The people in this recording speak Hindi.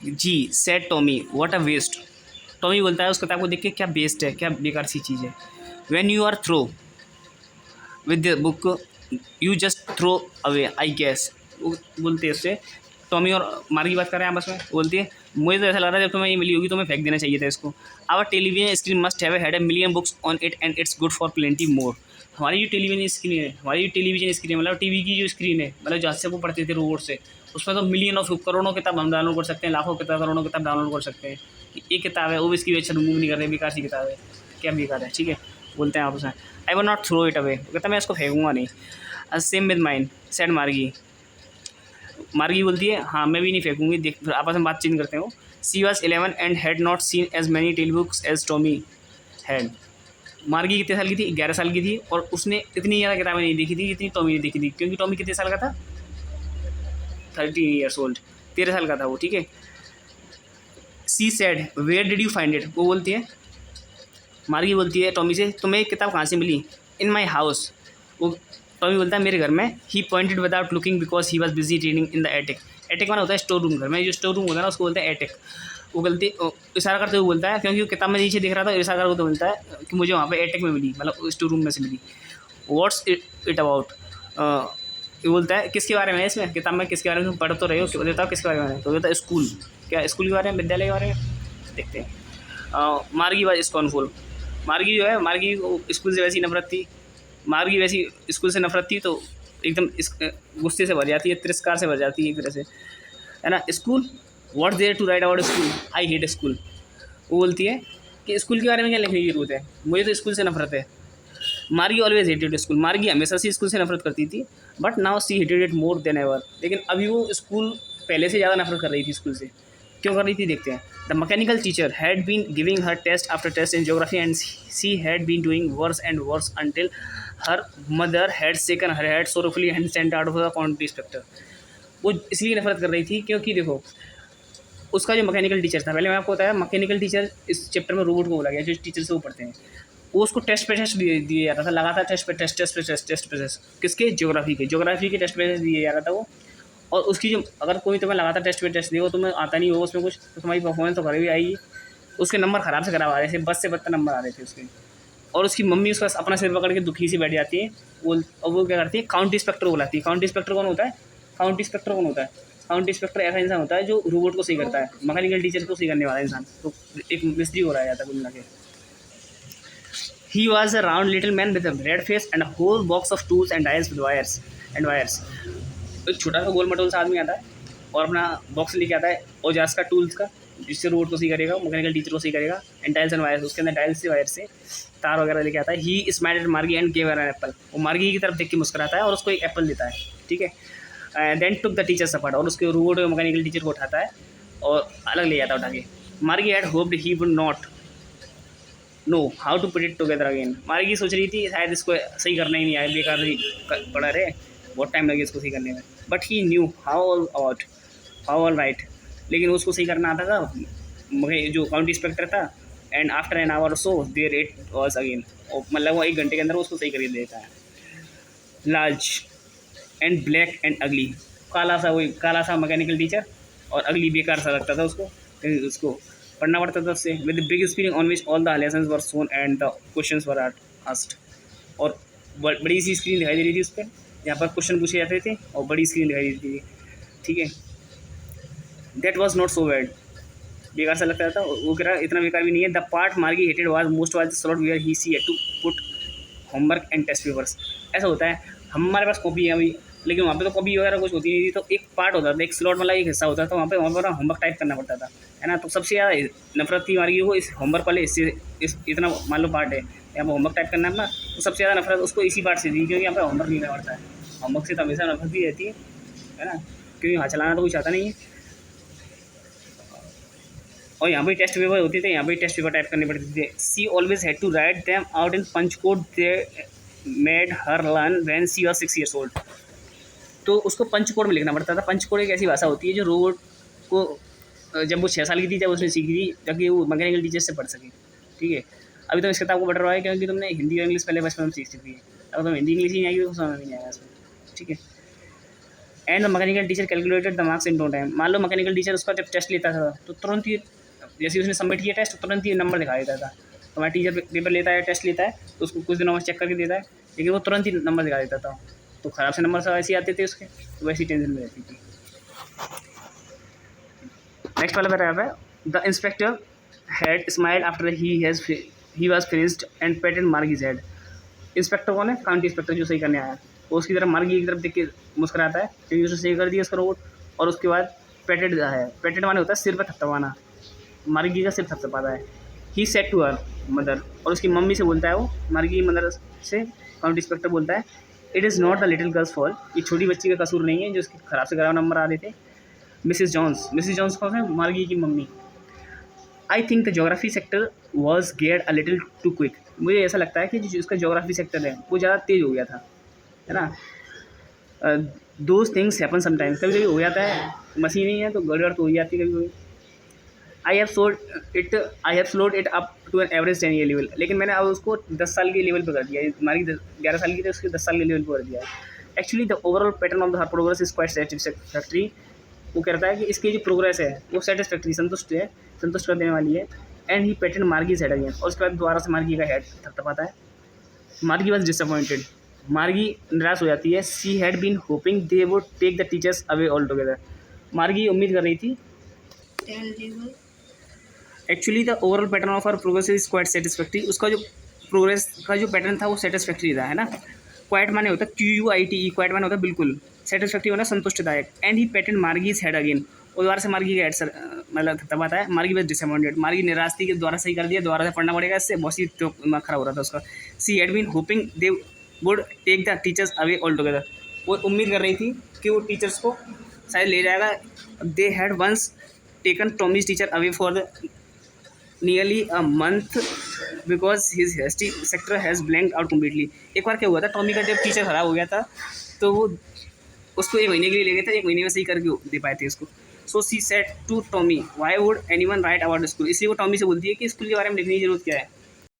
Ji said Tommy what a waste. Tommy बोलता है उस किताब को देख के, क्या बेस्ट है, क्या बेकार सी चीज़ है। When you are through with the book you just throw away I guess. वो बोलते हैं उससे, टॉमी और मार की बात कर रहे हैं आपस में। बोलती है मुझे तो ऐसा लग रहा है जब तुम्हें ये मिली होगी तो मैं फेंक देना चाहिए था इसको। Our television screen must have had a million books on it and it's good for plenty more. हमारी जो टेलीविजन स्क्रीन है, हमारी जो टेलीविजन स्क्रीन है मतलब टीवी की जो स्क्रीन है, मतलब जहाँ से वो पढ़ते थे रोड से, उसमें तो मिलियन ऑफ करोड़ों किताब हम डाउनलोड कर सकते हैं, लाखों किताब करोड़ों किताब डाउनलोड कर सकते हैं। एक किताब है वो भी इसकी वजह से रिमूव नहीं कर रहे, बेकार सी किताब है। क्या बेकार है, ठीक है। बोलते हैं आप उसमें I will not throw it away, कहता मैं इसको फेंकूंगा नहीं। सेम विद माइन सेड मार्गी। मार्गी बोलती है हाँ मैं भी नहीं फेंकूंगी, देख फिर आपस में बात चेंज करते हो। She was 11 and had not seen as many telebooks as Tommy had. Margie कितने साल की थी, 11 साल की थी, और उसने इतनी ज़्यादा किताबें नहीं देखी थी जितनी टॉमी ने देखी थी, क्योंकि टॉमी कितने साल का था, 13 ईयर्स ओल्ड, 13 साल का था वो, ठीक है। She said where did you find it, वो बोलती है, मार्गी बोलती है टॉमी से तुम्हें किताब कहाँ से मिली। इन माई हाउस, वो टॉमी बोलता है मेरे घर में। He pointed without looking because he was busy reading in the attic. Attic माना होता है स्टोर रूम, घर में जो स्टोर रूम होता है ना उसको बोलते हैं एटिक। वो गलती इशारा करते हुए बोलता है, क्योंकि वो किताब में नीचे दिख रहा था, इशारा करते हुए बोलता है कि मुझे वहाँ पे एटिक में मिली, मतलब स्टोर रूम में से मिली। व्हाट्स इट अबाउट, ये बोलता है किसके बारे में है इसमें, किताब में किसके बारे में तुम पढ़ तो रहे हो, बताओ किसके बारे में है। तो बोलता है स्कूल, क्या स्कूल के बारे में, विद्यालय के बारे में। देखते हैं। मार्गी वाज स्कॉर्नफुल। मार्गी जो है, मार्गी को स्कूल से वैसी नफरत थी, मार्गी वैसी स्कूल से नफरत थी तो एकदम इस गुस्से से भर जाती है, तिरस्कार से भर जाती है एक तरह से, है ना। School, what there to write about school, I hate school. वो बोलती है कि स्कूल के बारे में क्या लिखने की जरूरत है, मुझे तो स्कूल से नफरत है। मार्गी ऑलवेज हेटेड स्कूल, मार्गी हमेशा से स्कूल से नफरत करती थी, but now see hated it more than ever. लेकिन अभी वो स्कूल पहले से ज़्यादा नफरत कर रही थी स्कूल से। क्यों कर रही थी देखते हैं। The mechanical teacher had been giving her test after test in geography and she had been doing worse and worse until her mother had shaken her head sorrowfully and sent out of the county inspector. वो इसलिए नफरत कर रही थी क्योंकि देखो उसका जो मैकेनिकल टीचर था, पहले मैं आपको बताया मैकेनिकल टीचर इस चैप्टर में रोबोट को बोला गया जो टीचर से वो पढ़ते हैं। वो उसको टेस्ट पे टेस्ट दिए जाता था, लगातार टेस्ट पे टेस्ट, टेस्ट पे टेस्ट, टेस्ट पे टेस्ट, किसके, ज्योग्राफी के टेस्ट पे टेस्ट दिए जा रहा था वो। और उसकी जो, अगर कोई तुम्हें लगातार टेस्ट पे टेस्ट देगा, तुम्हें आता नहीं होगा उसमें कुछ, तो तुम्हारी परफॉर्मेंस तो खराब ही आएगी। उसके नंबर खराब से खराब आ रहे थे, बस से बदतर नंबर आ रहे थे उसके। और उसकी मम्मी उसका अपना सिर पकड़ के दुखी से बैठ जाती है। वो क्या करती है, काउंटी इंस्पेक्टर को बुलाती है। काउंटी इंस्पेक्टर कौन होता है, काउंटी इंस्पेक्टर कौन होता है, काउंटी इंस्पेक्टर ऐसा इंसान होता है जो रोबोट को सही करता है, मैकेनिकल टीचर को सही करने वाला इंसान, तो एक मिस्त्री हो रहा जाता है कुल मिला के। He was a round little man with a red face and a whole box of tools and dials with wires. एक छोटा सा गोल मटोल सा आदमी आता है और अपना बॉक्स लेके आता है औजार्स का, टूल्स का, जिससे रोड को सही करेगा, मैकेनिकल टीचर को सही करेगा। एंड टाइल्स एंड वायर्स, उसके अंदर टाइल्स से वायर से तार वगैरह लेके आता है। He smiled at Margie and gave her an apple. वो मार्गी की तरफ देख के मुस्कुराता है और उसको एक एप्पल देता है, ठीक है। Then took the teachers apart, और उसके रोबोट मैकेनिकल टीचर को उठाता है और अलग ले जाता है उठा के। Margie had hoped he would not know how to put it together again. Margie सोच रही थी शायद इसको सही करना ही नहीं आया, बेकार ही पड़ा रहे, बहुत टाइम लगे इसको सही करने में। But he knew how all right, लेकिन उसको सही करना आता था, मगर जो काउंटी इंस्पेक्टर था। And after an hour so there it was again, मतलब वो 1 घंटे के अंदर उसको सही कर देता है। लार्ज एंड ब्लैक एंड अगली, काला सा, वही काला सा मैकेनिकल टीचर, और अगली बेकार सा लगता था उसको, उसको पढ़ना पड़ता था उससे। With big screen on which all the lessons were shown and the questions were asked, और बड़ी सी स्क्रीन दिखाई दे रही थी उस पर, यहाँ पर क्वेश्चन पूछे जाते थे और बड़ी स्क्रीन दिखाई देती थी, ठीक है। That was not so bad, बेकार सा लगता था वो, कह रहा इतना बेकार भी नहीं है। The part Margie hated was most was the slot where he see to put homework and test papers. ऐसा होता है, हमारे पास कॉपी है अभी, लेकिन वहाँ पे तो कॉपी वगैरह कुछ होती नहीं थी, तो एक पार्ट होता था, एक स्लॉट वाला एक हिस्सा होता था, वहाँ पर होमवर्क टाइप करना पड़ता था, है ना। तो सबसे ज़्यादा नफरत थी मार्गी को इस होमवर्क वाले हिस्से, इस इतना मान लो पार्ट है यहाँ पर होमवर्क टाइप करना है अपना, तो सबसे ज़्यादा नफरत उसको इसी पार्ट से थी, क्योंकि यहाँ पर होमवर्क नहीं करना पड़ता है। होमवर्क से तो हमेशा नफरत भी रहती है ना, क्योंकि वहाँ चलाना तो कुछ आता नहीं है। और यहाँ पे टेस्ट पेपर होते थे, यहाँ पे टेस्ट पेपर टाइप करने पड़ते थे। She always had to write them out in punch code they made her learn when she was 6 years old. तो उसको पंच कोड में लिखना पड़ता था। पंच कोड एक ऐसी भाषा होती है जो रोबोट को जब वो 6 साल की थी जब उसने सीखी थी, ताकि वो मैकेनिकल टीचर से पढ़ सके, ठीक है। अभी तो इस किताब को पढ़ रहा है क्योंकि तुमने हिंदी और इंग्लिश पहले बचपन में सीख चुकी है, अगर तुम हिंदी इंग्लिश ही नहीं आएगी तो समझ नहीं आएगा इसमें, ठीक है। And the mechanical teacher calculated the marks in no time. मान लो मैकेनिकल टीचर उसका जब टेस्ट लेता था तो तुरंत ही, जैसे उसने सबमिट किया टेस्ट तो तुरंत ही नंबर दिखा देता था। तो हमारा टीचर पेपर लेता है, टेस्ट लेता है, तो उसको कुछ दिनों में चेक करके देता है, लेकिन वो तुरंत ही नंबर दिखा देता था। तो ख़राब से नंबर सब ऐसे ही आते थे उसके, तो वैसी टेंशन में रहती थी। नेक्स्ट वाला पैराग्राफ है, the inspector had smile after he was finished and patted Margie's head. Inspector कौन है? काउंटी इंस्पेक्टर जो सही करने आया। वो उसकी तरफ मार्गी की तरफ देख के मुस्कुराता है क्योंकि उसने सही कर दिया उसका रोबोट। और उसके बाद पेटेड है, पेटेड माने होता है सिर पर थपथपाना, मार्गी का सिर थपथपाता है। He said to her mother, और उसकी मम्मी से बोलता है वो, मार्गी की मदर से काउंटी इंस्पेक्टर बोलता है, it is not the little girls fault, ये छोटी बच्ची का कसूर नहीं है जो उसके खराब से खराब नंबर आ रहे थे। मिसिस जॉन्स कौन है? मार्गी की मम्मी। I think the geography sector was geared a little too quick. मुझे ऐसा लगता है कि जो उसका जोग्राफी सेक्टर है वो ज़्यादा तेज़ हो गया था, है ना। दोज थिंग्स हैपन समटाइम्स, कभी कभी हो जाता है, मशीन ही है तो गड़बड़ तो हो जाती है कभी कभी। I have slowed it up to an average 10 year level, लेकिन मैंने अब उसको 10 साल के लेवल पर कर दिया है। हमारी 11 साल की थी, उसके 10 साल के लेवल पर कर दिया है। Actually the overall pattern of the her progress is quite satisfactory. वो कहता है कि इसकी जो प्रोग्रेस है वो सेटिस्फैक्ट्री, संतुष्ट कर देने वाली है। And he patted Margie's head again, और उसके बाद दोबारा से मार्गी का हेड थपथपाता है। मार्गी वॉज डिसअपॉइंटेड, मार्गी निराश हो जाती है। She had been hoping they would take the teachers away altogether. Margie उम्मीद कर रही थी, actually the overall pattern of our progress is quite satisfactory. उसका जो प्रोग्रेस का जो पैटर्न था वो सेटिस्फैक्ट्री था, है ना। क्वाइट माने होता है QUITE, क्वाइट माने होता है बिल्कुल, सेटिस्फैक्ट्री होना संतुष्टदायक। And he patted Margie's head again, और दोबारा से मार्गी का हेड सर मतलब थपथपाता है। मार्गी वॉज डिसअपॉइंटेड, मार्गी निराश थी कि दोबारा सही कर दिया, दोबारा से पढ़ना पड़ेगा, इससे बहुत सी तो खराब हो रहा था उसका। She had been hoping they would take the teachers away altogether, वो उम्मीद कर रही थी कि वो टीचर्स को शायद ले जाएगा। They had once taken Tommy's teacher away for the nearly a month because his history sector has blank out completely. एक बार क्या हुआ था, टॉमी का जब टीचर ख़राब हो गया था तो वो उसको 1 महीने के लिए ले गए थे, 1 महीने में सही करके दे पाए थे उसको। So she said to Tommy, why would anyone write about school. इसलिए वो टॉमी से बोलती है कि स्कूल के बारे में लिखने की जरूरत क्या है,